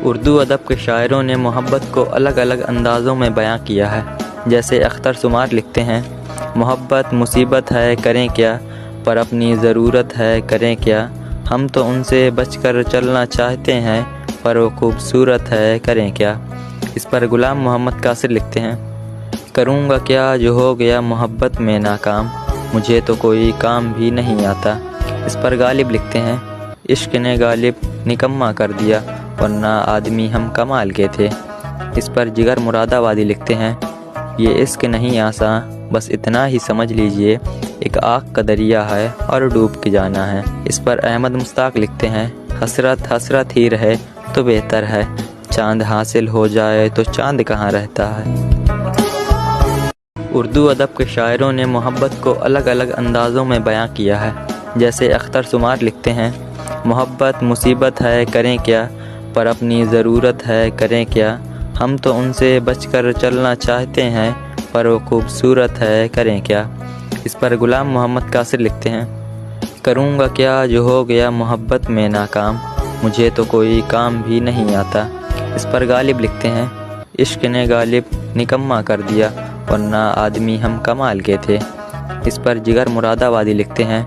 اردو ادب کے شاعروں نے محبت کو الگ الگ اندازوں میں بیان کیا ہے۔ جیسے اختر سمار لکھتے ہیں، محبت مصیبت ہے کریں کیا، پر اپنی ضرورت ہے کریں کیا، ہم تو ان سے بچ کر چلنا چاہتے ہیں، پر وہ خوبصورت ہے کریں کیا۔ اس پر غلام محمد قاصر لکھتے ہیں، کروں گا کیا جو ہو گیا محبت میں ناکام، مجھے تو کوئی کام بھی نہیں آتا۔ اس پر غالب لکھتے ہیں، عشق نے غالب نکما کر دیا، ورنہ آدمی ہم کمال کے تھے۔ اس پر جگر مراد آبادی لکھتے ہیں، یہ عشق نہیں آساں، بس اتنا ہی سمجھ لیجئے، ایک آگ کا دریا ہے اور ڈوب کے جانا ہے۔ اس پر احمد مشتاق لکھتے ہیں، حسرت حسرت ہی رہے تو بہتر ہے، چاند حاصل ہو جائے تو چاند کہاں رہتا ہے۔ اردو ادب کے شاعروں نے محبت کو الگ الگ اندازوں میں بیان کیا ہے۔ جیسے اختر سمار لکھتے ہیں، محبت مصیبت ہے کریں کیا، پر اپنی ضرورت ہے کریں کیا، ہم تو ان سے بچ کر چلنا چاہتے ہیں، پر وہ خوبصورت ہے کریں کیا۔ اس پر غلام محمد قاصر لکھتے ہیں، کروں گا کیا جو ہو گیا محبت میں ناکام، مجھے تو کوئی کام بھی نہیں آتا۔ اس پر غالب لکھتے ہیں، عشق نے غالب نکما کر دیا، ورنہ آدمی ہم کمال کے تھے۔ اس پر جگر مراد آبادی لکھتے ہیں،